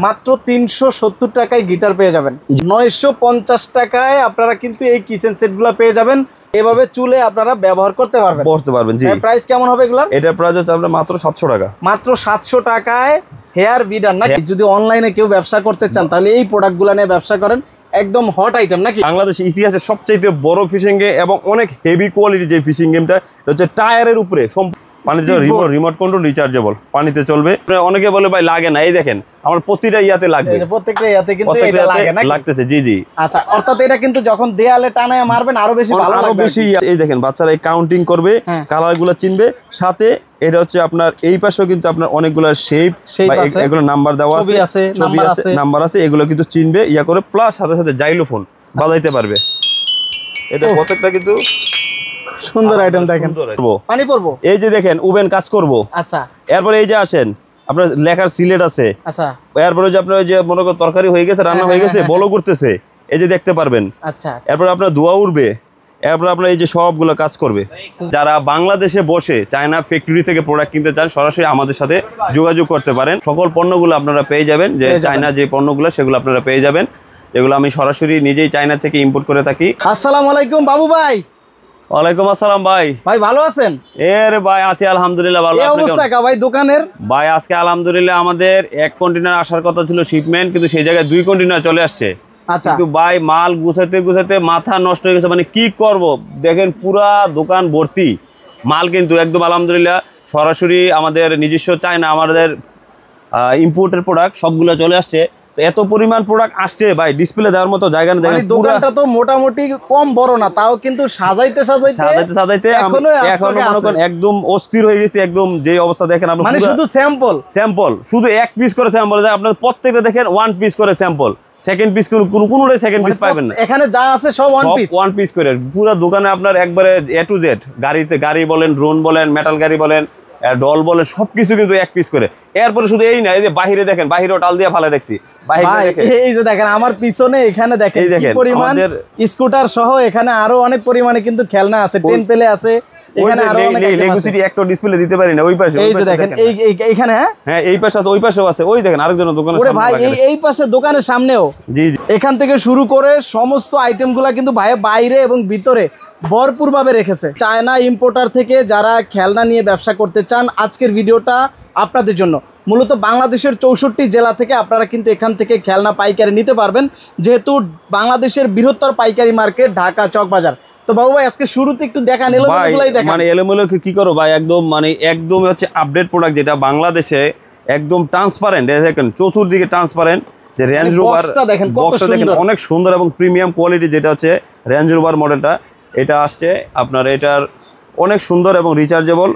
মাত্র 370 টাকায় গিটার পেয়ে যাবেন। 950 টাকায় আপনারা কিন্তু এই কিচেন সেটগুলো পেয়ে যাবেন। এভাবে চুলে আপনারা ব্যবহার করতে পারবেন। জি, প্রাইস কেমন হবে এগুলার? এটার প্রাইস হচ্ছে আপনার মাত্র 700 টাকা। মাত্র 700 টাকায় হেয়ার বিডার নাকি? যদি অনলাইনে কেউ ব্যবসা করতে চান তাহলে এই প্রোডাক্টগুলো নিয়ে ব্যবসা করেন, একদম হট আইটেম নাকি? বাংলাদেশের ইতিহাসে সবচেয়ে বড় ফিশিং গেম এবং অনেক হেভি কোয়ালিটি যে ফিশিং গেমটা হচ্ছে টায়ারের উপরে পানিতে রিমোট কন্ট্রোল রিচার্জেবল, পানিতে চলবে। অনেকে বলে ভাই লাগে না, এই দেখেন আমার প্রতিটা ইয়াতে লাগবে, প্রত্যেকটা ইয়াতে কিন্তু এটা লাগে নাকি? লাগতেছে। জি জি। আচ্ছা, অর্থাৎ এটা কিন্তু যখন দেয়ালে টানায় মারবেন আরো বেশি ভালো লাগবে, আরো বেশি। এই দেখেন বাচ্চারা কাউন্টিং করবে, কালারগুলো চিনবে, সাথে এটা হচ্ছে আপনার এই পাশেও কিন্তু আপনার অনেকগুলো শেপ আছে, এগুলো নাম্বার দেওয়া আছে, নাম্বার আছে, এগুলো কিন্তু চিনবে ইয়া করে, প্লাস সাথে সাথে জাইলোফোন বাজাইতে পারবে। এটা প্রত্যেকটা কিন্তু সুন্দর আইটেম। দেখেন পানি পড়বো, এই যে দেখেন ওভেন কাজ করব। আচ্ছা, এরপরে এই যে আসেন আপনার লেখার সিলেট আছে। আচ্ছা, এরপরে যে আপনার যে মনে করেন তরকারি হয়ে গেছে, রান্না হয়ে গেছে, বলো করতেছে, এই যে দেখতে পারবেন। আচ্ছা, এরপর আপনার ধোয়া উঠবে, এরপর আপনার এই যে সবগুলো কাজ করবে। যারা বাংলাদেশে বসে চায়না ফ্যাক্টরি থেকে প্রোডাক্ট কিনতে চান সরাসরি আমাদের সাথে যোগাযোগ করতে পারেন। সকল পণ্যগুলো আপনারা পেয়ে যাবেন, যে চায়না যে পণ্যগুলো সেগুলো আপনারা পেয়ে যাবেন, এগুলো আমি সরাসরি নিজেই চায়না থেকে ইম্পোর্ট করে থাকি। আসসালামু আলাইকুম বাবু ভাই। ওয়ালাইকুম আসসালাম ভাই। ভাই ভালো আছেন? এর ভাই আছি আলহামদুলিল্লাহ ভালো। এই অবস্থা কা ভাই দোকানের? ভাই আজকে আলহামদুলিল্লাহ আমাদের 1 কন্টেনার আসার কথা ছিল শিপমেন্ট, কিন্তু সেই জায়গায় 2 কন্টেনার চলে আসছে। আচ্ছা, কিন্তু ভাই মাল গুছাতে মাথা নষ্ট হয়ে গেছে, মানে কি করব। দেখেন পুরা দোকান ভর্তি মাল, কিন্তু একদম আলহামদুলিল্লাহ সরাসরি আমাদের নিজস্ব চায়না আমাদের ইম্পোর্টের প্রোডাক্ট সবগুলো চলে আসছে। তো এত পরিমাণ প্রোডাক্ট আসছে ভাই, ডিসপ্লে দেওয়ার মতো জায়গা নেই। দেখেন দোকানটা তো মোটামুটি কম বড় না, তাও কিন্তু সাজাইতে এখনো মনে করেন একদম অস্থির হয়ে গেছে। একদম যে অবস্থা দেখেন আপনি, মানে শুধু স্যাম্পল শুধু 1 পিস করে স্যাম্পল, আপনার প্রত্যেকটা দেখেন 1 পিস করে স্যাম্পল। সেকেন্ড পিস কোনোটাই সেকেন্ড পিস পাবেন না। এখানে যা আছে সব 1 পিস করে পুরো দোকানে আপনার একবারে A to Z। গাড়ি বলেন, ড্রোন বলেন, মেটাল গাড়ি বলেন, ডল বলেন, সবকিছু কিন্তু 1 পিস করে। এরপরে শুধু এই না, এই যে বাহিরে দেখেন, বাহিরেও টাল দিয়ে ফালা রাখছি। এই যে দেখেন আমার পিছনে এখানে দেখেন কি পরিমাণ স্কুটার সহ এখানে আরো অনেক পরিমাণে কিন্তু খেলনা আছে, ট্রেন পেলে আছে। এখানে আরো অনেক লেগুসিটি একটা ডিসপ্লে দিতে পারি না, ওই পাশে। এই যে দেখেন এইখানে, হ্যাঁ এই পাশে আছে, ওই পাশেও আছে। ওই দেখেন আরেকজনের দোকানে। ওরে ভাই এই পাশে দোকানের সামনেও। জি জি। এখান থেকে শুরু করে সমস্ত আইটেমগুলো কিন্তু ভাই বাইরে এবং ভিতরে ভরপুর ভাবে রেখেছে। চায়না ইম্পোর্টার থেকে যারা খেলনা নিয়ে ব্যবসা করতে চান, আজকের ভিডিওটা আপনাদের জন্য। মূলত বাংলাদেশের 64 জেলা থেকে আপনারা কিন্তু এখান থেকে খেলনা পাইকারি নিতে পারবেন, যেহেতু বাংলাদেশের বৃহত্তর পাইকারি মার্কেট ঢাকা চকবাজার। তো বাবু ভাই আজকে শুরুতে একটু দেখান, এলোমেলোগুলাই দেখান। মানে এলোমেলো কি করো ভাই, একদম মানে একদম হচ্ছে আপডেট প্রোডাক্ট, যেটা বাংলাদেশে একদম ট্রান্সপারেন্ট। দেখেন চতুর্দিকে ট্রান্সপারেন্ট। যে রেঞ্জ রোভার বক্সটা দেখেন অনেক সুন্দর এবং প্রিমিয়াম কোয়ালিটি, যেটা হচ্ছে রেঞ্জ রোভার মডেলটা। এটা আসছে আপনার, এটার অনেক সুন্দর এবং রিচার্জেবল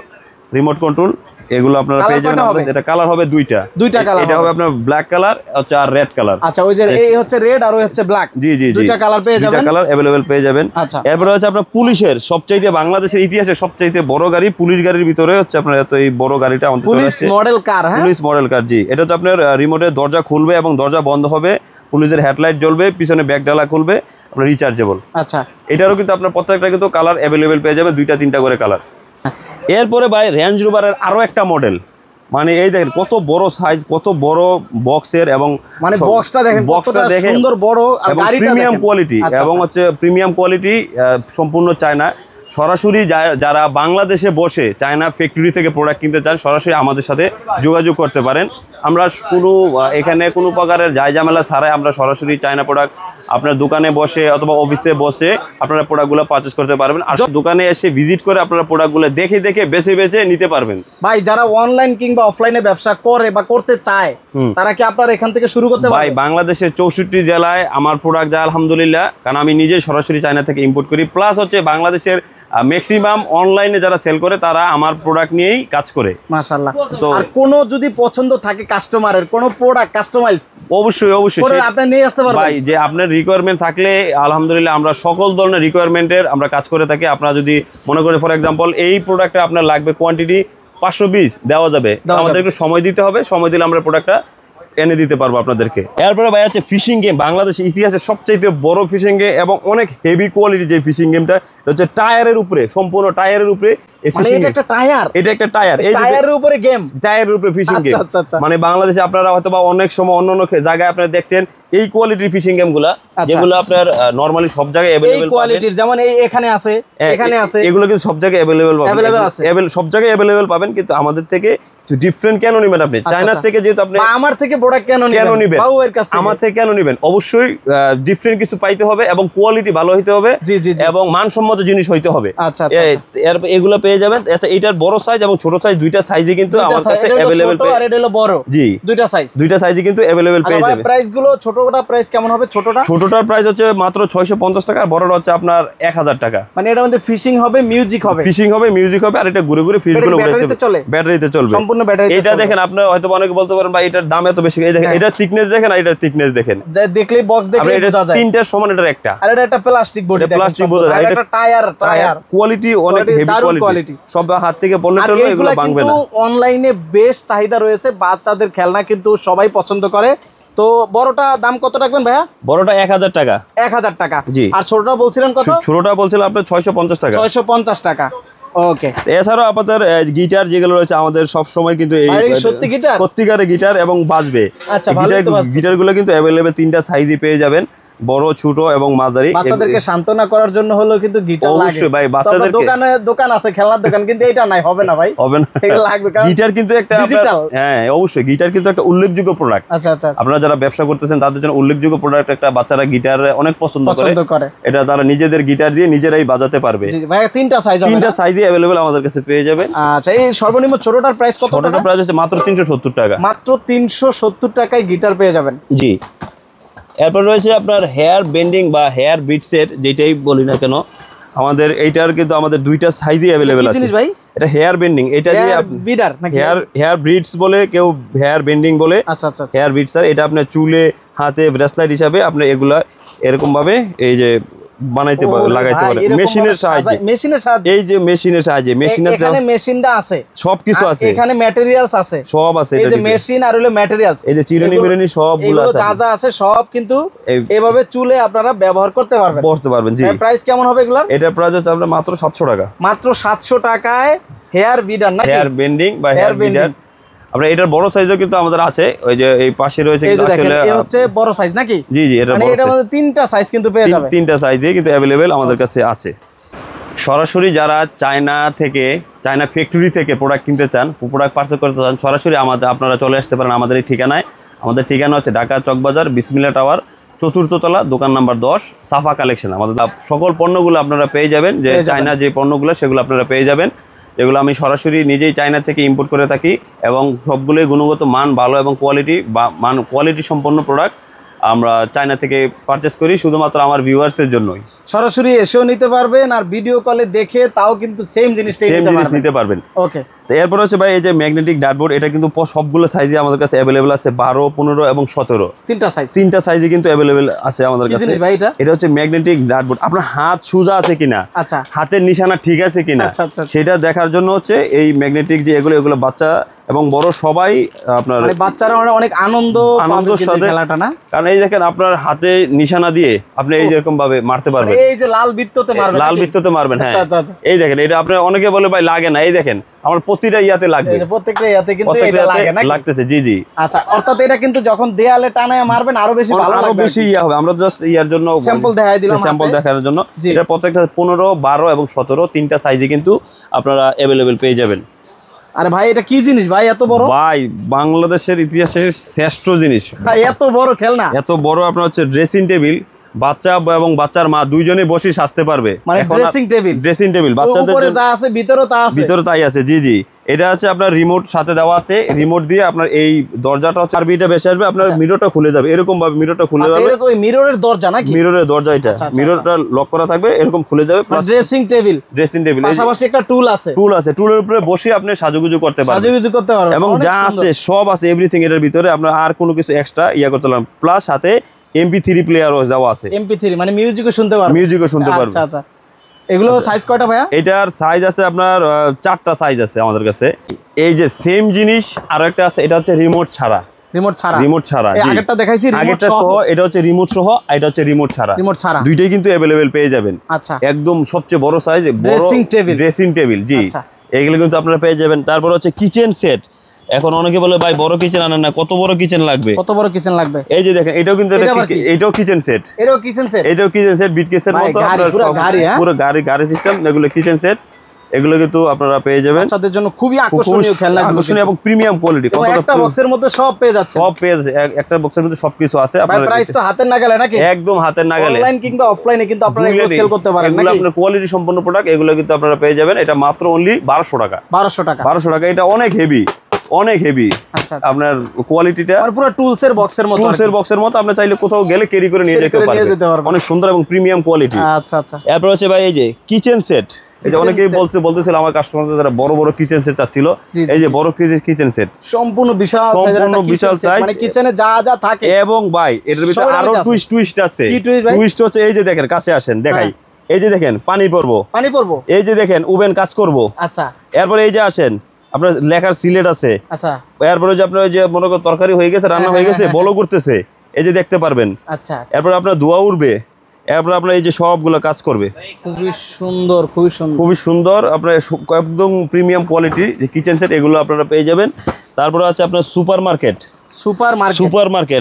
রিমোট কন্ট্রোল, এগুলো আপনারা পেয়ে যাবেন। এটা কালার হবে দুইটা কালার, এটা হবে আপনার ব্ল্যাক কালার হচ্ছে আর রেড কালার। আচ্ছা, ওই যে এই হচ্ছে রেড আর ওই হচ্ছে ব্ল্যাক। জি জি, দুইটা কালার পেয়ে যাবেন, দুইটা কালার अवेलेबल পেয়ে যাবেন। আচ্ছা, এরপর হচ্ছে আপনার পুলিশের সবচাইতে বাংলাদেশের ইতিহাসে সবচাইতে বড় গাড়ি, পুলিশ গাড়ির ভিতরে হচ্ছে আপনার এত এই বড় গাড়িটা আমাদের পুলিশ মডেল কার। হ্যাঁ, পুলিশ মডেল কার। জি, এটা তো আপনার রিমোটের দরজা খুলবে এবং দরজা বন্ধ হবে, পুলিশের হেডলাইট জ্বলবে, পিছনে ব্যাক ডালা খুলবে, আপনার রিচার্জেবল। আচ্ছা, এটারও কিন্তু আপনার প্রত্যেকটা কিন্তু কালার अवेलेबल পেয়ে যাবে, 2-3টা করে কালার। এরপরে ভাই রেঞ্জ রোভারের আরো একটা মডেল, মানে এই দেখেন কত বড় সাইজ, কত বড় বক্সের, এবং মানে বক্সটা দেখেন সুন্দর বড়, আর গাড়িটা প্রিমিয়াম কোয়ালিটি, এবং হচ্ছে প্রিমিয়াম কোয়ালিটি সম্পূর্ণ চায়না। সরাসরি যারা বাংলাদেশে বসে চায়না ফ্যাক্টরি থেকে প্রোডাক্ট কিনতে চান সরাসরি আমাদের সাথে যোগাযোগ করতে পারেন। আমরা এখানে কোনো প্রকারের ঝামেলা ছাড়াই আমরা সরাসরি চায়না প্রোডাক্ট আপনার দোকানে বসে অথবা অফিসে বসে আপনারা প্রোডাক্টগুলো পারচেজ করতে পারবেন। আর দোকানে এসে ভিজিট করে আপনারা প্রোডাক্টগুলো দেখে বেছে নিতে পারবেন। ভাই যারা অনলাইন কিংবা অফলাইনে ব্যবসা করে বা করতে চায় তারা কি আপনারা এখান থেকে শুরু করতে পারবে? ভাই বাংলাদেশের 64 জেলায় আমার প্রোডাক্ট যায় আলহামদুলিল্লাহ, কারণ আমি নিজে সরাসরি চায়না থেকে ইম্পোর্ট করি। প্লাস হচ্ছে বাংলাদেশের ম্যাক্সিমাম অনলাইনে যারা সেল করে তারা আমার প্রোডাক্ট নিয়েই কাজ করে। মাশাআল্লাহ। তো আর কোনো যদি পছন্দ থাকে কাস্টমারের কোনো প্রোডাক্ট কাস্টমাইজ অবশ্যই আপনি নিয়ে আসতে পারবেন। ভাই যে আপনার রিকোয়ারমেন্ট থাকলে আলহামদুলিল্লাহ আমরা সকল ধরনের রিকোয়ারমেন্টের আমরা কাজ করে থাকি। আপনারা যদি মনে করেন ফর এক্সাম্পল এই প্রোডাক্টটা আপনার লাগবে কোয়ান্টিটি 520 দেওয়া যাবে, আমাদের একটু সময় দিতে হবে, সময় দিলে আমরা প্রোডাক্টটা এনে দিতে পারবো আপনাদেরকে। এরপরে ভাই আছে ফিশিং গেম, বাংলাদেশের ইতিহাসে সবচাইতে বড় ফিশিং গেম এবং অনেক হেভি কোয়ালিটির যে ফিশিং গেমটা হচ্ছে টায়ারের উপরে, সম্পূর্ণ টায়ারের উপরে। এটা একটা টায়ার, এটা একটা টায়ার, এই টায়ারের উপরে গেম, টায়ারের উপরে ফিশিং গেম। মানে বাংলাদেশে আপনারা হয়তো বা অনেক সময় অন্য জায়গায় আপনারা দেখছেন এই কোয়ালিটির ফিশিং গেম গুলা, যেগুলো আপনার নরমালি সব জায়গায় अवेलेबल এই কোয়ালিটির, যেমন এই এখানে আছে, এখানে আছে, এগুলো কিন্তু সব জায়গায় अवेलेबल পাবেন, সব জায়গায় अवेलेबल পাবেন। কিন্তু আমাদের থেকে ডিফারেন্ট কেন নেবেন আপনি? চায়না থেকে যেহেতু আপনি আমার থেকে প্রোডাক্ট কেন নেবেন? আমার থেকে কেন নেবেন? অবশ্যই ডিফারেন্ট কিছু পাইতে হবে এবং কোয়ালিটি ভালো হইতে হবে এবং মানসম্মত জিনিস হইতে হবে। এগুলো পেয়ে যাবেন। আচ্ছা, এটার বড় সাইজ এবং ছোট সাইজ দুইটা সাইজে কিন্তু আমার কাছে अवेलेबल আর এটা হলো বড়, জি দুইটা সাইজে কিন্তু अवेलेबल পেয়ে যাবেন। প্রাইস গুলো ছোটটা প্রাইস কেমন হবে? ছোটটার প্রাইস হচ্ছে মাত্র 650 টাকা, আর বড়টা হচ্ছে আপনার 1000 টাকা। মানে এটার মধ্যে ফিশিং হবে, মিউজিক হবে, আর এটা ঘুরে ঘুরে ফিশগুলো ব্যাটারিতে চলে, ব্যাটারিতে চলবে। এটা দেখেন, আপনারা হয়তো অনেকে বলতে পারেন ভাই এটার দাম এত বেশি, এই দেখেন এটার থিকনেস দেখেন, আর এটার থিকনেস দেখেন, যা দেখলেই বক্স দেখলেই বোঝা যায় তিনটার সমান এটার একটা। আর এটা একটা প্লাস্টিক বডি, প্লাস্টিক বোঝা যায়, এটা টায়ার কোয়ালিটি অনেক হেভি কোয়ালিটি, সব হাত থেকে পড়লে টলে এগুলো ভাঙবে না। অনলাইনে বেশ চাহিদা রয়েছে, বাচ্চাদের খেলনা কিন্তু সবাই পছন্দ করে। তো বড়টা দাম কত রাখবেন ভাইয়া? বড়টা 1000 টাকা। 1000 টাকা, জি। আর ছোটটা বলছিলেন কত? ছোটটা বলছিলাম আপনার 650 টাকা। 650 টাকা, ওকে। এছাড়াও আপনাদের গিটার যেগুলো রয়েছে আমাদের সব সময় কিন্তু এই সত্যি গিটার, সত্যিকারের গিটার এবং বাজবে। আচ্ছা, গিটারগুলো কিন্তু अवेलेबल তিনটা সাইজে পেয়ে যাবেন, বড়, ছোট এবং মাঝারি। বাচ্চাদেরকে সান্ত্বনা করার জন্য হলো কিন্তু গিটার লাগে। অবশ্যই ভাই, বাচ্চাদের দোকান আছে, খেলনার দোকান, কিন্তু এটা নাই, হবে না ভাই, হবে না, এটা লাগবে। কারণ গিটার কিন্তু একটা ডিজিটাল, হ্যাঁ অবশ্যই গিটার কিন্তু একটা উল্লেখযোগ্য প্রোডাক্ট। আচ্ছা আচ্ছা, আপনারা যারা ব্যবসা করতেছেন তাদের জন্য উল্লেখযোগ্য প্রোডাক্ট একটা। বাচ্চারা গিটার অনেক পছন্দ করে, এটা তারা নিজেদের গিটার দিয়ে নিজেরাই বাজাতে পারবে। জি ভাই, তিনটা সাইজে अवेलेबल আমাদের কাছে পেয়ে যাবেন। আচ্ছা, এই সর্বনিম্ন ছোটটার প্রাইস কত? ছোটটার প্রাইস হচ্ছে মাত্র 370 টাকা। মাত্র 370 টাকায় গিটার পেয়ে যাবেন। জি। এরপর রয়েছে আপনার হেয়ার বেন্ডিং বা হেয়ার বিটসের, যেটাই বলি না কেন, আমাদের এইটার কিন্তু আমাদের দুইটা সাইজে अवेलेबल আছে। ভাই এটা হেয়ার বেন্ডিং, এটা দিয়ে বিডার নাকি হেয়ার ব্রিডস বলে, কেউ হেয়ার বেন্ডিং বলে। আচ্ছা আচ্ছা, হেয়ার বিটস, আর এটা আপনার চুলে, হাতে ব্রেসলেট হিসাবে আপনি এগুলা এরকম ভাবে এই যে বানাইতে পারেন, লাগাইতে পারেন মেশিনের সাহায্যে। এই যে মেশিনের সাহায্যে, এখানে মেশিনটা আছে, সবকিছু আছে, এখানে ম্যাটেরিয়ালস আছে, সব আছে। এই যে মেশিন আর হলো ম্যাটেরিয়ালস, এই যে চিরুনি মিরুনি সবগুলো আছে, যা যা আছে সব কিন্তু এভাবে চুলে আপনারা ব্যবহার করতে পারবেন। জি। প্রাইস কেমন হবে এগুলোর? এটার প্রাইস হচ্ছে আপনার মাত্র 700 টাকা। মাত্র 700 টাকায় হেয়ার বিডার নাকি হেয়ার বেন্ডিং বা হেয়ার বিডার। আপনার এটার বড় সাইজও কিন্তু আমাদের আছে, ওই যে এই পাশে রয়েছে, এই হচ্ছে বড় সাইজ নাকি? জি জি, এটা মানে এটার মধ্যে তিনটা সাইজ কিন্তু পেয়ে যাবেন, তিনটা সাইজে কিন্তু अवेलेबल আমাদের কাছে আছে। সরাসরি যারা চায়না ফ্যাক্টরি থেকে প্রোডাক্ট কিনতে চান, প্রোডাক্ট পারচেজ করতে চান, সরাসরি আপনারা চলে আসতে পারেন আমাদের এই ঠিকানায়। আমাদের ঠিকানা হচ্ছে ঢাকা চকবাজার, বিসমিল্লাহ টাওয়ার, 4th তলা, দোকান নাম্বার 10, সাফা কালেকশন। আমাদের সকল পণ্যগুলো আপনারা পেয়ে যাবেন, যে চায়না যে পণ্যগুলো সেগুলো আপনারা পেয়ে যাবেন। এগুলো আমি সরাসরি নিজেই চায়না থেকে ইম্পোর্ট করে থাকি এবং সবগুলোই গুণগত মান ভালো এবং কোয়ালিটি সম্পন্ন প্রোডাক্ট আমরা চায়না থেকে পারচেজ করি, শুধুমাত্র আমার ভিউয়ার্সদের জন্যই। সরাসরি এসেও নিতে পারবেন, আর ভিডিও কলে দেখে তাও কিন্তু সেম জিনিসটাই নিতে পারবেন। ওকে। তো এরপর হচ্ছে ভাই এই যে ম্যাগনেটিক ডার্টবোর্ড, এটা কিন্তু সবগুলো সাইজে আমাদের কাছে अवेलेबल আছে, 12, 15 এবং 17, তিনটা সাইজে কিন্তু अवेलेबल আছে আমাদের কাছে। এটা হচ্ছে ম্যাগনেটিক ডার্টবোর্ড। আপনার হাত সোজা আছে কিনা, আচ্ছা, হাতের নিশানা ঠিক আছে কিনা, সেটা দেখার জন্য হচ্ছে এই ম্যাগনেটিক যে এগুলো বাচ্চা এবং বড় সবাই আপনার, মানে বাচ্চারা অনেক আনন্দের সাথে খেলাটা না, কারণ এই দেখেন আপনার হাতে নিশানা দিয়ে আপনি এই যেরকম ভাবে মারতে পারবেন, এই যে লাল বৃত্ততে মারবেন, হ্যাঁ। এই দেখেন, এটা আপনার অনেকে বলে ভাই লাগে না, এই দেখেন আমার প্রতিটা ইয়াতে লাগবে, প্রত্যেকটা ইয়াতে কিন্তু এটা লাগে না, লাগতেছে। জি জি। আচ্ছা, অর্থাৎ এটা কিন্তু যখন দেয়ালে টানায় মারবেন আরো বেশি ভালো লাগবে, আরো বেশি ইয়া হবে। আমরা জাস্ট ইয়ার জন্য স্যাম্পল দেখাই দিলাম, স্যাম্পল দেখানোর জন্য। এটা প্রত্যেকটা 15, 12 এবং 17 তিনটা সাইজে কিন্তু আপনারা अवेलेबल পেয়ে যাবেন। আরে ভাই, এটা কি জিনিস ভাই এত বড়? ভাই বাংলাদেশের ইতিহাসের শ্রেষ্ঠ জিনিস ভাই, এত বড় খেলনা, এত বড়। আপনার হচ্ছে ড্রেসিং টেবিল, বাচ্চা এবং বাচ্চার মা দুইজনে বসে সাজতে পারবে। মানে ড্রেসিং টেবিল বাচ্চাদের উপরে যা আছে ভিতরে তাই আছে। জি জি। এটা হচ্ছে আপনার রিমোট সাথে দেওয়া আছে, রিমোট দিয়ে আপনার এই দরজাটা হচ্ছে আরবিটা বেশি আসবে, আপনার মিররটা খুলে যাবে, এরকম ভাবে মিররটা খুলে যাবে। এরকম মিররের দরজা নাকি? মিররের দরজা, এটা মিররটা লক করা থাকবে, এরকম খুলে যাবে। ড্রেসিং টেবিল পাশাপাশি একটা টুল আছে, টুলের উপরে বসে আপনি সাজুগুজু করতে পারবেন, এবং যা আছে সব আছে এভরিথিং এর ভিতরে। আপনার আর কোনো কিছু এক্সট্রা করতে পারবেন, প্লাস সাথে MP3 প্লেয়ারও দেওয়া আছে। MP3 মানে মিউজিকও শুনতে পারবেন। আচ্ছা আচ্ছা। এগুলো সাইজ কয়টা ভাইয়া? এটার সাইজ আছে আপনার 4টা সাইজ আছে আমাদের কাছে। এই যে সেম জিনিস আরো একটা আছে, এটা হচ্ছে রিমোট ছাড়া। রিমোট ছাড়া। রিমোট ছাড়া, এই আগেরটা দেখাইছি রিমোট সহ, এটা হচ্ছে রিমোট সহ, এটা হচ্ছে রিমোট ছাড়া। রিমোট ছাড়া দুইটাই কিন্তু अवेलेबल পেয়ে যাবেন। আচ্ছা, একদম সবচেয়ে বড় সাইজ, বড় ড্রেসিং টেবিল। জি, এগুলো কিন্তু আপনারা পেয়ে যাবেন। তারপর হচ্ছে কিচেন সেট। এখন অনেকে বলে ভাই বড় কিচেন আনেন না, কত বড় কিচেন লাগবে? কত বড় কিচেন লাগবে? এই যে দেখেন, এটাও কিন্তু এটাও কিচেন সেট, এটাও কিচেন সেট বিটকেসের মতো আপনারা পুরো গাড়ি সিস্টেম, এগুলো কিচেন সেট। এগুলো কিন্তু আপনারা পেয়ে যাবেন বাচ্চাদের জন্য খুবই আকর্ষণীয় খেলনা, আকর্ষণীয় এবং প্রিমিয়াম কোয়ালিটি। একটা বক্সের মধ্যে সব পেয়ে যাচ্ছে, সব পেয়ে যাচ্ছে, একটা বক্সের মধ্যে সবকিছু আছে। আপনারা প্রাইস তো হাতের নাগালে নাকি? একদম হাতের নাগালে। অনলাইন কিংবা অফলাইনে কিন্তু আপনারা এগুলো সেল করতে পারেন নাকি? এগুলো আপনার কোয়ালিটি সম্পন্ন প্রোডাক্ট, এগুলো কিন্তু আপনারা পেয়ে যাবেন। এটা মাত্র অনলি 1200 টাকা। 1200 টাকা। এটা অনেক হেভি, অনেক হেভি। আপনার কোয়ালিটিটা পুরো টুলসের বক্সের মতো আপনি চাইলে কোথাও গেলে ক্যারি করে নিয়ে যেতে পারবেন। অনেক সুন্দর এবং প্রিমিয়াম কোয়ালিটি। আচ্ছা। এরপর হচ্ছে ভাই এই যে কিচেন সেট। এই যে অনেকেই বলতেছিল আমার কাস্টমারদের, যারা বড় বড় কিচেন সেট চাচ্ছিল, এই যে বড় কিচেন সেট, সম্পূর্ণ বিশাল সাইজ, মানে কিচেনে যা যা থাকে। এবং ভাই এটার ভিতরে আরো টুইস্ট আছে। টুইস্ট হচ্ছে এই যে দেখেন, কাছে আসেন দেখাই। এই যে দেখেন পানি পড়বো, এই যে দেখেন ওভেন কাজ করবো। আচ্ছা। এরপর এই যে আসেন, আপনার লেখার সিলেট আছে। আচ্ছা। এরপরে যে আপনার ওই যে মনে করেন তরকারি হয়ে গেছে, রান্না হয়ে গেছে, বলো করতেছে, এই যে দেখতে পারবেন। আচ্ছা। এরপর আপনার ধোঁয়া উঠবে, এরপর আপনার এই যে সবগুলো কাজ করবে। খুবই সুন্দর আপনার একদম প্রিমিয়াম কোয়ালিটি যে কিচেন সেট, এগুলো আপনারা পেয়ে যাবেন। তারপরে আছে আপনার সুপার মার্কেট।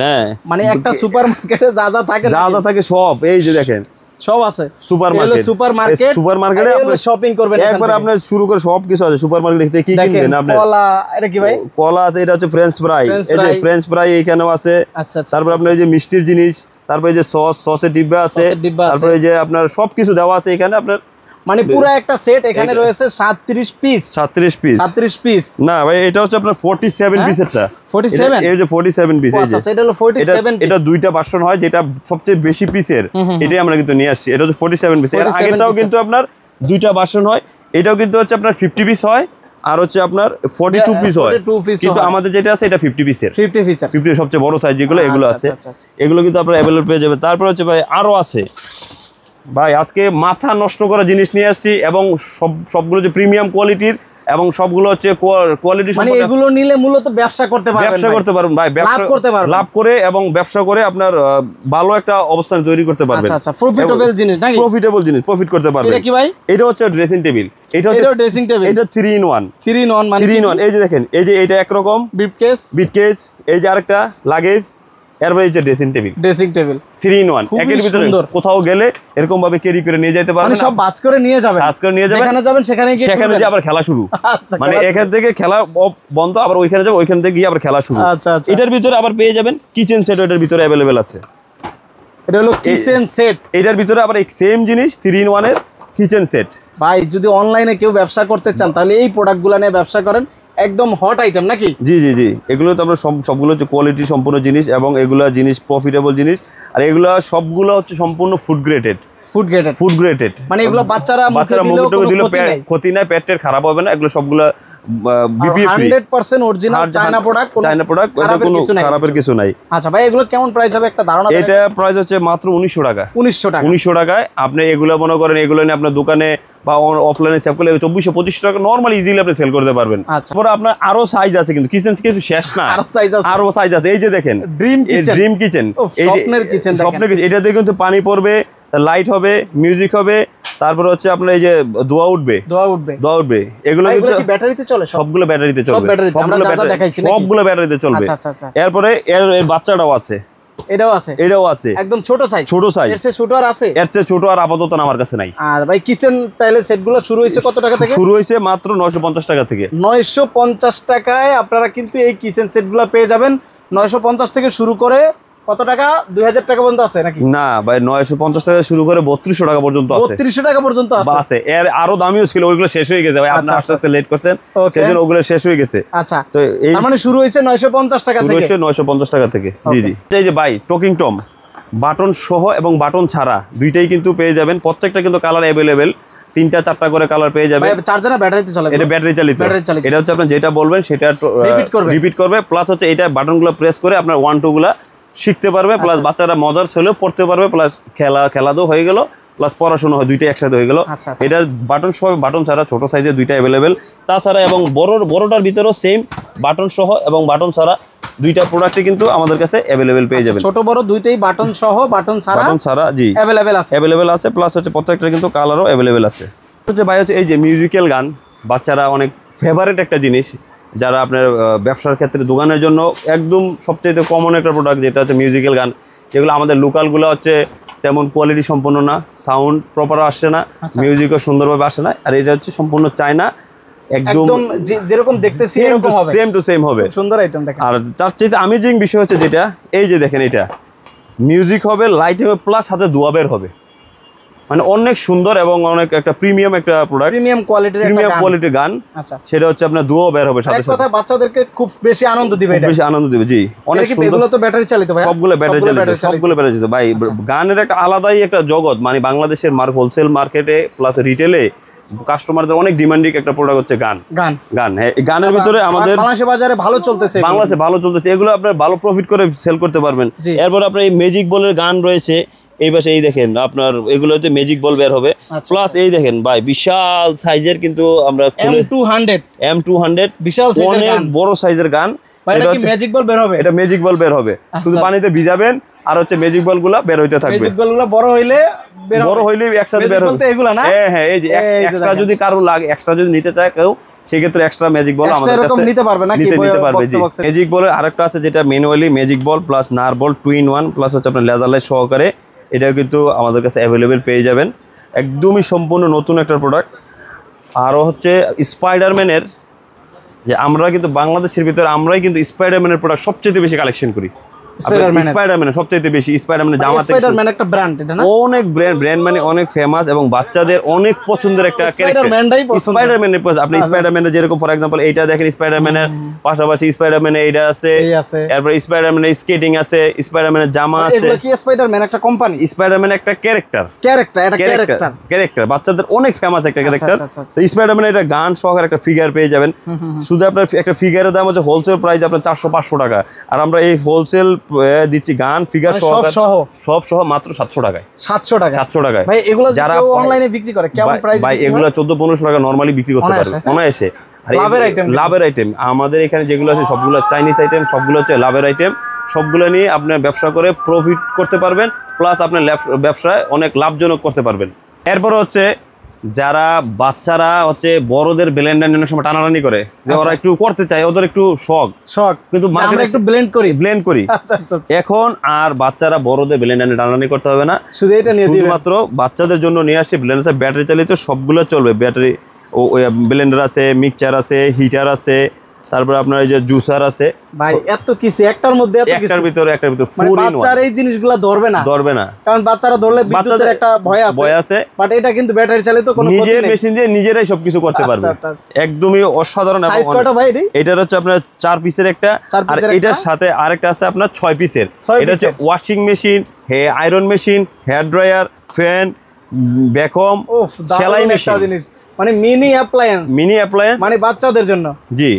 হ্যাঁ, মানে একটা সুপার মার্কেটে যা যা থাকে সব এই যে দেখেন সব আছে। সুপারমার্কেটে আপনি শপিং করবেন, একবার আপনি শুরু করে সবকিছু আছে সুপারমার্কেটে। কি কিনবেন আপনি? কলা, এটা কি ভাই? কলা আছে, এটা হচ্ছে ফ্রেঞ্চ ফ্রাই। এই যে ফ্রেঞ্চ ফ্রাই এখানেও আছে। আচ্ছা। তারপর আপনার এই যে মিষ্টির জিনিস, তারপরে এই যে সসের ডিব্বা আছে, তারপরে এই যে আপনার সবকিছু দেওয়া আছে এখানে। আপনার মানে পুরো একটা সেট এখানে রয়েছে 37 পিস। না ভাই, এটা হচ্ছে আপনার 47 পিসেরটা। 47, এই যে 47 পিস। এই যে আচ্ছা, এটা হলো 47 পিস। এটা দুইটা ভার্সন হয়, যেটা সবচেয়ে বেশি পিসের, এটাই আমরা কিন্তু নিয়ে আসছি। এটা হচ্ছে 47 পিস। এর আগেরটাও কিন্তু আপনার দুইটা ভার্সন হয়, এটাও কিন্তু হচ্ছে আপনার 50 পিস হয়, আর হচ্ছে আপনার 42 পিস হয়। কিন্তু আমাদের যেটা আছে এটা 50 পিসের। 50 সবচেয়ে বড় সাইজ যেগুলো, এগুলো আছে। এগুলো কিন্তু আপনারা अवेलेबल পেয়ে যাবেন। তারপর হচ্ছে ভাই আরো আছে ভাই, আজকে মাথা নষ্ট করা জিনিস নিয়ে আসছি, এবং সবগুলো যে প্রিমিয়াম কোয়ালিটির, এবং সবগুলো হচ্ছে কোয়ালিটি, মানে এগুলো নিলে মূলত ব্যবসা করতে পারবেন ভাই, লাভ করে এবং ব্যবসা করে আপনার ভালো একটা অবস্থান তৈরি করতে পারবেন। আচ্ছা, প্রফিটেবল জিনিস নাকি? প্রফিট করতে পারবেন। এটা কি ভাই? এটা হচ্ছে ড্রেসিং টেবিল। এটা ড্রেসিং টেবিল, এটা 3 in 1 মানে 3 in 1। এই যে দেখেন, এই যে এটা একরকম ব্রিফকেস, এই যে আরেকটা লাগেজ, এরপরে এই যে ড্রেসিং টেবিল 3 in 1 একের ভিতরে কোথাও গেলে এরকম ভাবে ক্যারি করে নিয়ে যেতে পারবেন। মানে সব বাজ করে নিয়ে যাবেন, যেখানে যাবেন সেখানে যে আবার খেলা শুরু। মানে এখান থেকে খেলা বন্ধ, আবার ওইখানে যাবে, ওইখান থেকে গিয়ে আবার খেলা শুরু। আচ্ছা। এটার ভিতরে আবার পেয়ে যাবেন কিচেন সেট, এটার ভিতরে अवेलेबल আছে। এটা হলো কিচেন সেট, এটার ভিতরে আবার এই সেম জিনিস 3 in 1 এর কিচেন সেট। ভাই যদি অনলাইনে কেউ ব্যবসা করতে চান, তাহলে এই প্রোডাক্টগুলো নিয়ে ব্যবসা করেন, একদম হট আইটেম নাকি? জি। এগুলো তো আমরা সবগুলো হচ্ছে কোয়ালিটি সম্পূর্ণ জিনিস, এবং এগুলো জিনিস প্রফিটেবল জিনিস, আর এগুলো সবগুলো হচ্ছে সম্পূর্ণ ফুড গ্রেডেড। মানে এগুলো বাচ্চারা মুখে দিলে ক্ষতি নাই, পেটের খারাপ হবে না। এগুলো সবগুলো BPA free, 100% original China product, কোনো খারাপের কিছু নাই। আচ্ছা ভাই, এগুলো কেমন প্রাইস হবে একটা ধারণা? এটা প্রাইস হচ্ছে মাত্র 1900 টাকা। 1900 টাকায় আপনি এগুলো মনে করেন, এগুলো নিয়ে আপনার দোকানে বা অফলাইনে সেল করলে 2425 টাকা নরমালি ইজিলি আপনি সেল করতে পারবেন। তারপর আপনার আরো সাইজ আছে, কিন্তু কিচেন কিন্তু শেষ না, আরো সাইজ আছে। এই যে দেখেন ড্রিম কিচেন, স্বপ্নের কিচেন। এটাতে কিন্তু পানি পড়বে, লাইট হবে, মিউজিক হবে, তারপরে হচ্ছে আপনার এই যে ধোঁয়া উঠবে। এগুলো কিন্তু ব্যাটারিতে চলে, সবগুলো ব্যাটারিতে চলবে, সবগুলো ব্যাটারিতে চলবে। এরপরে এর বাচ্চাটাও আছে, এটাও আছে একদম ছোট সাইজ। এর চেয়ে ছোট আর আছে? এর চেয়ে ছোট আর আপাতত আমার কাছে নাই। আর ভাই কিচেন টাইলের সেটগুলো শুরু হইছে কত টাকা থেকে? শুরু হইছে মাত্র 950 টাকা থেকে। 950 টাকায় আপনারা কিন্তু এই কিচেন সেটগুলো পেয়ে যাবেন। 950 থেকে শুরু করে কত টাকা? 2000 টাকা পর্যন্ত আছে নাকি? না ভাই, 950 টাকা শুরু করে 3200 টাকা পর্যন্ত আছে। 3200 টাকা পর্যন্ত আছে। এর আরো দামিও ছিল, ওইগুলো শেষ হয়ে গেছে ভাই, আপনি আস্তে আস্তে লেট করছেন, সেজন্য ওগুলো শেষ হয়ে গেছে। আচ্ছা, তো তার মানে শুরু হইছে 950 টাকা থেকে। 950 টাকা থেকে। জি। এই যে ভাই টকিং টম, বাটন সহ এবং বাটন ছাড়া দুইটাই কিন্তু পেয়ে যাবেন। প্রত্যেকটা কিন্তু কালার अवेलेबल, 3টা 4টা করে কালার পেয়ে যাবেন। চার্জার না ব্যাটারিতে চলে? এটা ব্যাটারি চালিত। এটা হচ্ছে আপনি যেটা বলবেন সেটা রিপিট করবে। প্লাস হচ্ছে এটা বাটনগুলো প্রেস করে আপনার 1 2 গুলা শিখতে পারবে, প্লাস বাচ্চারা মজার ছেলেও পড়তে পারবে, প্লাস খেলাধও হয়ে গেল, প্লাস পড়াশোনা হয়, দুইটা একসাথে হয়ে গেল। এটার বাটন সহ বাটন ছাড়া ছোট সাইজে দুইটা अवेलेबल। তাছাড়া এবং বড়টার ভিতরেও সেম বাটন সহ এবং বাটন ছাড়া দুইটা প্রোডাক্টই কিন্তু আমাদের কাছে অ্যাভেলেবেল পেয়ে যাবেন। ছোট বড় দুইটাই বাটন সহ বাটন ছাড়া জি অ্যাভেলেবেল আছে প্লাস হচ্ছে প্রত্যেকটা কিন্তু কালারও অ্যাভেলেবেল আছে। হচ্ছে ভাই হচ্ছে এই যে মিউজিক্যাল গান, বাচ্চারা অনেক ফেভারিট একটা জিনিস, যারা আপনার ব্যবসার ক্ষেত্রে দোকানের জন্য একদম সবচেয়ে কমন একটা প্রোডাক্ট যেটা হচ্ছে মিউজিক্যাল গান, যেগুলো আমাদের লোকালগুলো হচ্ছে তেমন কোয়ালিটি সম্পন্ন না, সাউন্ড প্রপার আসে না, মিউজিকও সুন্দরভাবে আসে না। আর এটা হচ্ছে সম্পূর্ণ চায়না, একদম যেরকম দেখতেছি এরকম হবে, সেম টু সেম হবে, সুন্দর আইটেম দেখেন। আর তার চেয়ে অ্যামেজিং বিষয় হচ্ছে যেটা এই যে দেখেন, এটা মিউজিক হবে, লাইট হবে, প্লাস সাথে ধোঁয়া বের হবে, মানে অনেক সুন্দর এবং অনেক একটা প্রিমিয়াম একটা প্রোডাক্ট, প্রিমিয়াম কোয়ালিটির গান। আচ্ছা, সেটা হচ্ছে আপনার ধোঁয়া বের হবে সাথে সাথে, বাচ্চাদেরকে খুব বেশি আনন্দ দিবে, এটা বেশি আনন্দ দিবে। জি, অনেক সুন্দর। এগুলো তো ব্যাটারি চালিত ভাই, সবগুলো ব্যাটারি চালিত ভাই। গানের একটা আলাদাই একটা জগৎ, মানে বাংলাদেশের হোলসেল মার্কেটে প্লাস রিটেলে কাস্টমারদের অনেক ডিমান্ডিং একটা প্রোডাক্ট হচ্ছে গান। হ্যাঁ, গানের ভিতরে আমাদের বাংলাদেশের বাজারে ভালো চলতেছে, এগুলো আপনার ভালো প্রফিট করে সেল করতে পারবেন। এরপর আপনার এই ম্যাজিক বলের গান রয়েছে এই পাশে, এই দেখেন আপনার এগুলো হচ্ছে ম্যাজিক বল বের হবে, প্লাস এই দেখেন ভাই বিশাল সাইজের কিন্তু আমরা M200 বিশাল অনেক বড় সাইজের গান, এটা কি ম্যাজিক বল বের হবে? এটা ম্যাজিক বল বের হবে, শুধু পানিতে ভিজাবেন আর হচ্ছে ম্যাজিক বলগুলো বের হইতে থাকবে। ম্যাজিক বলগুলো বড় হইলে একসাথে বের হবে এগুলা না। হ্যাঁ, এই যে এক্সট্রা যদি কারো লাগে, এক্সট্রা যদি নিতে চায় কেউ, সেক্ষেত্রে এক্সট্রা ম্যাজিক বল আমাদের কাছে নিতে পারবে না, নিতে পারবে। জি, ম্যাজিক বলের আরেকটা আছে যেটা ম্যানুয়ালি ম্যাজিক বল প্লাস নার বল 2-in-1 প্লাস হচ্ছে আপনার লেজার লাইট সহকারে, এটাও কিন্তু আমাদের কাছে অ্যাভেলেবেল পেয়ে যাবেন। একদমই সম্পূর্ণ নতুন একটা প্রোডাক্ট। আরও হচ্ছে স্পাইডারম্যানের, যে আমরা কিন্তু বাংলাদেশের ভিতরে আমরাই কিন্তু স্পাইডারম্যানের প্রোডাক্ট সবচেয়ে বেশি কালেকশন করি। স্পাইডারম্যানের সবচেয়ে বেশি, স্পাইডারম্যানের জামা, স্পাইডারম্যান একটা ব্র্যান্ড, এটা না অনেক ব্র্যান্ড মানে অনেক ফেমাস এবং বাচ্চাদের অনেক পছন্দের একটা ক্যারেক্টার স্পাইডারম্যানের। আপনি স্পাইডারম্যানের যেরকম ফর এক্সাম্পল এইটা দেখেন, স্পাইডারম্যানের পাশাপাশি স্পাইডারম্যানের এইটা আছে, এরপর স্পাইডারম্যানের স্কেটিং আছে, স্পাইডারম্যানের জামা আছে। এগুলো কি স্পাইডারম্যান একটা কোম্পানি? স্পাইডারম্যান একটা ক্যারেক্টার বাচ্চাদের অনেক ফেমাস একটা ক্যারেক্টার। স্পাইডারম্যানের এটা গান সহকারে একটা ফিগার পেয়ে যাবেন। শুধু আপনার একটা ফিগারের দাম হচ্ছে হোলসেল প্রাইস আপনার 400-500 টাকা, আর আমরা এই হোলসেল দিচ্ছি গান ফিগার সব সহ মাত্র 700 টাকায়। 700 টাকায় ভাই, এগুলো যারা অনলাইনে বিক্রি করে কেমন প্রাইস? ভাই এগুলো 1400-1500 টাকা নরমালি বিক্রি করতে পারবে অনায়াসে। লাভের আইটেম আমাদের এখানে যেগুলো আছে সবগুলো চাইনিজ আইটেম, সবগুলো হচ্ছে লাভের আইটেম। সবগুলো নিয়ে আপনার ব্যবসা করে প্রফিট করতে পারবেন, প্লাস আপনার ব্যবসায় অনেক লাভজনক করতে পারবেন। এরপর হচ্ছে যারা বাচ্চারা হচ্ছে বড়দের ব্লেন্ডার অনেক সময় টানাটানি করে, ওরা একটু করতে চায়, ওদের একটু শখ, কিন্তু আমরা একটু ব্লেন্ড করি। এখন আর বাচ্চারা বড়দের ব্লেন্ডার টানাটানি করতে হবে না, শুধুমাত্র বাচ্চাদের জন্য নিয়ে আসছি ব্লেন্ডার ব্যাটারি চালিত, সবগুলো চলবে। ব্যাটারি ব্লেন্ডার আছে, মিক্সচার আছে, হিটার আছে, তারপর আপনার এই যে জুসার আছে। ভাই এত কিছু একটার মধ্যে, একটার ভিতর ফুল বাচ্চারা এই জিনিসগুলো ধরবে না, কারণ বাচ্চারা ধরলে বিদ্যুতের একটা ভয় আছে, বাট এটা কিন্তু ব্যাটারি চালিত, কোনো নিজের মেশিন দিয়ে নিজেরাই সবকিছু করতে পারবে। একদমই অসাধারণ। সাইজ কয়টা ভাই? এটার হচ্ছে আপনার 4 পিসের একটা, আর এটার সাথে আরেকটা আছে আপনার 6 পিসের। এটা হচ্ছে washing machine, iron machine, hair dryer, fan, vacuum, সেলাই মেশিন, মানে মিনি অ্যাপ্লায়েন্স মানে বাচ্চাদের জন্য। জি,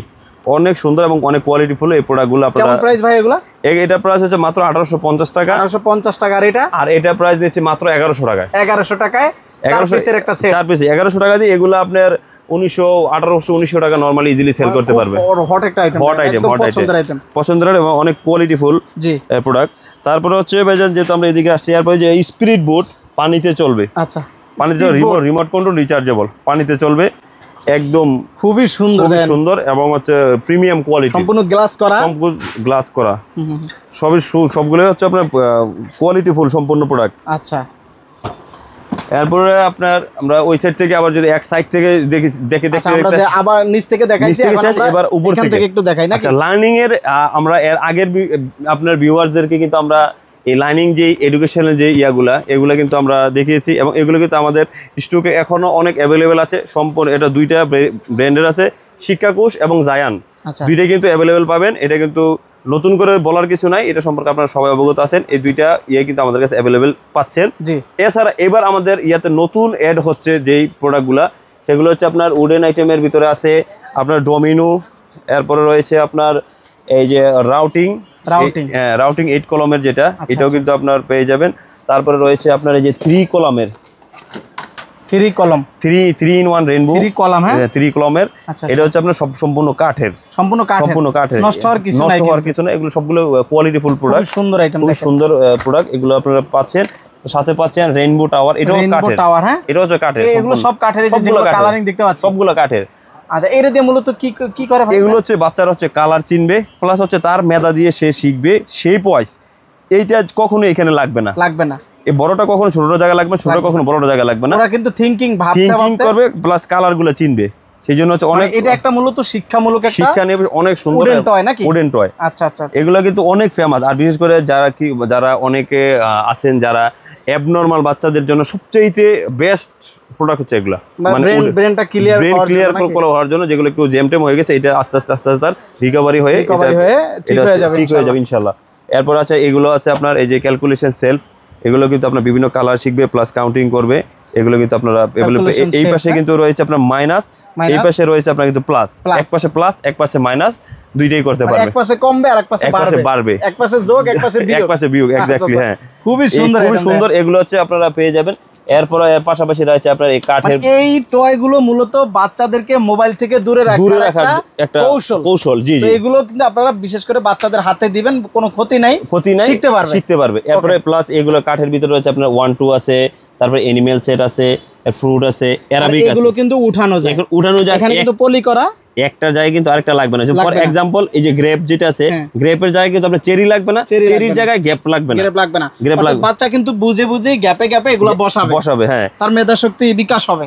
অনেক সুন্দর এবং অনেক কোয়ালিটিফুল এই প্রোডাক্টগুলো। আপনারা কেমন প্রাইস ভাই এগুলা? এটা প্রাইস হচ্ছে মাত্র 1850 টাকা। 1850 টাকা। আর এটা প্রাইস দিচ্ছি মাত্র 1100 টাকায়। 1100 টাকায় 4 পিসের একটা সেট, 4 পিস 1100 টাকা দিয়ে এগুলো আপনার 1800-1900 টাকা নরমালি ইজিলি সেল করতে পারবে। হট একটা আইটেম, পছন্দের এবং অনেক কোয়ালিটিফুল প্রোডাক্ট। তারপরে হচ্ছে ভাইজান, যেহেতু আমরা এদিকে আসছি, এরপরে যে স্পিরিট বোট পানিতে চলবে। আচ্ছা, পানিতে রিমোট কন্ট্রোল রিচার্জেবল, পানিতে চলবে, একদম খুবই সুন্দর এবং হচ্ছে প্রিমিয়াম কোয়ালিটি, সম্পূর্ণ গ্লাস করা, সবগুলো হচ্ছে আপনার কোয়ালিটি ফুল সম্পূর্ণ প্রোডাক্ট। আচ্ছা, এরপরে আপনার আমরা ওই সাইড থেকে আবার যদি এক সাইড থেকে দেখে আবার নিচ থেকে দেখাইছি, এবার উপর থেকে একটু দেখাই না। আচ্ছা, লার্নিং এর আমরা এর আগের আপনার ভিউয়ারদেরকে কিন্তু আমরা এই লার্নিং যে এডুকেশনাল যে এগুলা কিন্তু আমরা দেখিয়েছি, এবং এগুলো কিন্তু আমাদের স্টকে এখনো অনেক অ্যাভেলেবেল আছে। সম্পূর্ণ এটা দুইটা ব্র্যান্ডের আছে, শিক্ষাকোষ এবং জায়ান, দুইটাই কিন্তু অ্যাভেলেবেল পাবেন। এটা কিন্তু নতুন করে বলার কিছু নাই, এটা সম্পর্কে আপনারা সবাই অবগত আছেন। এই দুইটা কিন্তু আমাদের কাছে অ্যাভেলেবেল পাচ্ছেন। এছাড়া এবার আমাদের নতুন অ্যাড হচ্ছে যেই প্রোডাক্টগুলা, সেগুলো হচ্ছে আপনার উডেন আইটেমের ভিতরে আছে আপনার ডোমিনো, এরপরে রয়েছে আপনার এই যে রাউটিং 8 কলমের যেটা, এটাও কিন্তু আপনার পেয়ে যাবেন। তারপরে রয়েছে আপনার এই যে 3 কলমের 3 কলম 3 in 1 রেইনবো 3 কলম। হ্যাঁ 3 কলমের। এটা হচ্ছে আপনার সম্পূর্ণ কাঠের, সম্পূর্ণ কাঠের, নষ্ট হওয়ার কিছু না। এগুলো সবগুলো কোয়ালিটি ফুল প্রোডাক্ট, খুব সুন্দর আইটেম, খুব সুন্দর প্রোডাক্ট। এগুলো আপনারা পাচ্ছেন। সাথে পাচ্ছেন রেইনবো টাওয়ার, এটাও কাঠের। হ্যাঁ এটাও হচ্ছে কাঠের। এগুলো সব কাঠের, এই যে কালারিং দেখতে পাচ্ছেন সবগুলো কাঠের। আচ্ছা এর দিয়ে মূলত কি করে? এগুলো হচ্ছে বাচ্চারা হচ্ছে কালার চিনবে, প্লাস হচ্ছে তার মেধা দিয়ে সে শিখবে। সেই পয়স এইটা কখনো এখানে লাগবে না। এই বড়টা কখনো ছোটটা জায়গা লাগবে, ছোট কখনো বড়টা জায়গা লাগবে না। ওরা কিন্তু থিংকিং করবে, প্লাস কালার গুলো চিনবে। সেই জন্য হচ্ছে অনেক, এটা একটা মূলত শিক্ষামূলক একটা শিক্ষা নেবে, অনেক সুন্দর উডেন টয় নাকি? Wooden toy. আচ্ছা আচ্ছা, এগুলো কিন্তু অনেক ফেমাস। আর বিশেষ করে যারা অনেকে আছেন যারা অ্যাবনরমাল বাচ্চাদের জন্য সবচেয়ে বেস্ট প্রোডাক্ট হচ্ছে এগুলা, মানে ব্রেনটা ক্লিয়ার হওয়ার জন্য, যেগুলো একটু জ্যামটেম হয়ে গেছে এটা আস্তে আস্তে তার রিকভারি হয়ে ঠিক হয়ে যাবে ইনশাআল্লাহ। এরপর আছে এগুলো আছে আপনার এই যে ক্যালকুলেশন সেলফ, এগুলো কিন্তু আপনার বিভিন্ন কালার শিখবে, প্লাস কাউন্টিং করবে। এগুলো কিন্তু আপনারা এই পাশে কিন্তু রয়েছে আপনার মাইনাস, এই পাশে রয়েছে আপনার কিন্তু প্লাস। এক পাশে প্লাস, এক পাশে মাইনাস, দুইটাই করতে পারবে। এক পাশে কমবে আর এক পাশে বাড়বে, এক পাশে যোগ এক পাশে বিয়োগ। এক্স্যাক্টলি, হ্যাঁ খুবই সুন্দর। এগুলো হচ্ছে আপনারা পেয়ে যাবেন। এরপর পাশাপাশি রয়েছে আপনার এই কাঠের, এই টয় গুলো মূলত বাচ্চাদেরকে মোবাইল থেকে দূরে রাখার একটা কৌশল। জি জি, এগুলো কিন্তু আপনারা বিশেষ করে বাচ্চাদের হাতে দিবেন, কোনো ক্ষতি নাই, শিখতে পারবে। এরপরে প্লাস এগুলো কাঠের ভিতরে রয়েছে আপনার 1 2 আছে, তারপরে এনিমেল সেট আছে, ফ্রুট আছে, অ্যারাবিক আছে। এগুলো কিন্তু উঠানো যায়, এখানে কিন্তু পলি করা। একটা জায়গায় কিন্তু আরেকটা লাগবে না। ফর এক্সাম্পল এই যে গ্রেপ যেটা আছে, গ্রেপের জায়গায় কিন্তু আপনার চেরি লাগবে না, চেরির জায়গায় গ্যাপ লাগবে না, গ্রেপ লাগবে। বাচ্চা কিন্তু বুঝে গ্যাপে এগুলো বসাবে। হ্যাঁ, তার মেধা শক্তি বিকাশ হবে।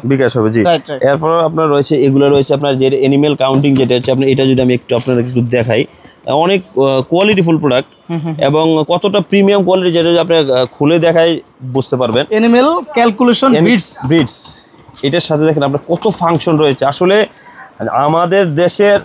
জি। এরপর আপনার রয়েছে এগুলো রয়েছে আপনার যে এনিমেল কাউন্টিং যেটা হচ্ছে আপনার, এটা যদি আমি আপনাদের একটু দেখাই, অনেক কোয়ালিটিফুল প্রোডাক্ট এবং কতটা প্রিমিয়াম কোয়ালিটি, যেটা আপনি খুলে দেখাই বুঝতে পারবেন। এনিমেল ক্যালকুলেশন বিটস, এটার সাথে দেখেন আপনার কত ফাংশন রয়েছে। আসলে আমাদের দেশের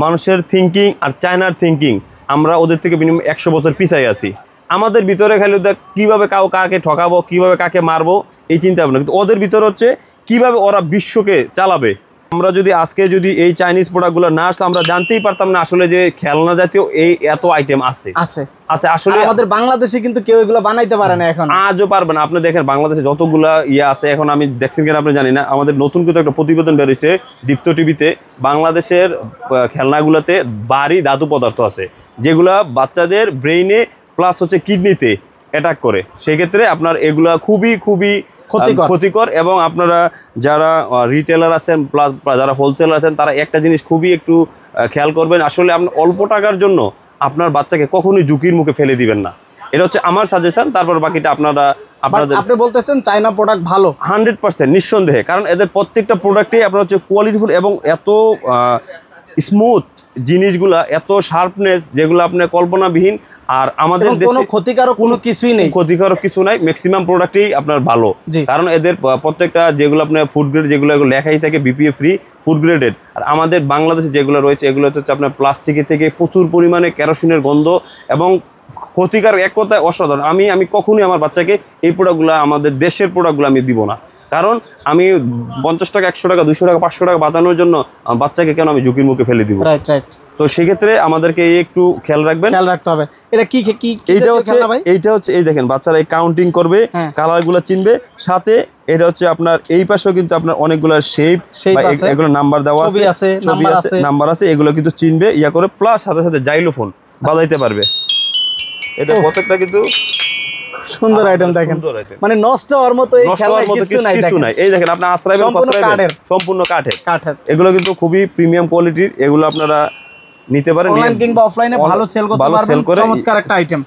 মানুষের থিঙ্কিং আর চায়নার থিঙ্কিং, আমরা ওদের থেকে মিনিমাম 100 বছর পিছাই আছি। আমাদের ভিতরে খালি কীভাবে কাকে ঠকাবো, কীভাবে কাকে মারবো, এই চিন্তা ভাবনা। কিন্তু ওদের ভিতরে হচ্ছে কীভাবে ওরা বিশ্বকে চালাবে। আমরা যদি আজকে এই চাইনিজ প্রোডাক্টগুলো না আসলে আমরা জানতেই পারতাম না আসলে যে খেলনা জাতীয় এত আইটেম আছে। আসলে আমাদের বাংলাদেশে কিন্তু কেউ এগুলো বানাইতে পারে না, এখন আজও পারবে না। আপনি দেখেন বাংলাদেশে যতগুলা আছে, এখন আমি দেখছেন কিনা আপনি জানি না, আমাদের নতুন কিন্তু একটা প্রতিবেদন বেরিয়েছে দীপ্ত টিভিতে, বাংলাদেশের খেলনাগুলোতে ভারী ধাতু পদার্থ আছে যেগুলা বাচ্চাদের ব্রেইনে প্লাস হচ্ছে কিডনিতে অ্যাটাক করে। সেক্ষেত্রে আপনার এগুলা খুবই ক্ষতিকর। এবং আপনারা যারা রিটেলার আছেন প্লাস যারা হোলসেলার আছেন, তারা একটা জিনিস খুবই একটু খেয়াল করবেন, আসলে আপনার অল্প টাকার জন্য আপনার বাচ্চাকে কখনোই ঝুঁকির মুখে ফেলে দিবেন না। এটা হচ্ছে আমার সাজেশন। তারপর বাকিটা আপনি বলতেছেন চায়না প্রোডাক্ট ভালো 100% নিঃসন্দেহে, কারণ এদের প্রত্যেকটা প্রোডাক্টই আপনার হচ্ছে কোয়ালিটিফুল এবং এত স্মুথ জিনিসগুলা, এত শার্পনেস, যেগুলো আপনার কল্পনাবিহীন। আর আমাদের দেশে ক্ষতিকারক কিছু নাই, ম্যাক্সিমাম প্রোডাক্টই আপনার ভালো, কারণ এদের প্রত্যেকটা যেগুলো আপনার ফুড গ্রেড, যেগুলো লেখাই থাকে বিপিএ ফ্রি, ফুড গ্রেডেড। আর আমাদের বাংলাদেশে যেগুলো রয়েছে এগুলো হচ্ছে আপনার প্লাস্টিকের থেকে প্রচুর পরিমাণে কেরোসিনের গন্ধ এবং ক্ষতিকারক, এক কথায় অসাধারণ। আমি কখনোই আমার বাচ্চাকে এই প্রোডাক্টগুলো, আমাদের দেশের প্রোডাক্টগুলো আমি দিব না, কারণ আমি 50 টাকা 100 টাকা 200 টাকা 500 টাকা বাঁচানোর জন্য আমার বাচ্চাকে কেন আমি ঝুঁকির মুখে ফেলে দিব। তো সেক্ষেত্রে আমাদেরকে একটু খেয়াল রাখতে হবে। এটা এইটা হচ্ছে এই দেখেন বাচ্চারা এই কাউন্টিং করবে, কালারগুলো চিনবে। সাথে এটা হচ্ছে আপনার এই পাশেও কিন্তু আপনার অনেকগুলো শেপ, এগুলো নাম্বার দেওয়া আছে, নাম্বার আছে, এগুলো কিন্তু চিনবে করে। প্লাস সাথে জাইলোফোন বাজাইতে পারবে। এটা প্রত্যেকটা কিন্তু সুন্দর আইটেম, দেখেন মানে নষ্ট হওয়ার মতো কিছু নাই। এই দেখেন আপনার সম্পূর্ণ কাঠের, এগুলো কিন্তু খুবই প্রিমিয়াম কোয়ালিটির। এগুলো আপনারা নিতে পারেন অনলাইন কিংবা অফলাইনে ভালো সেল করতে পারবেন। চমৎকার একটা আইটেম।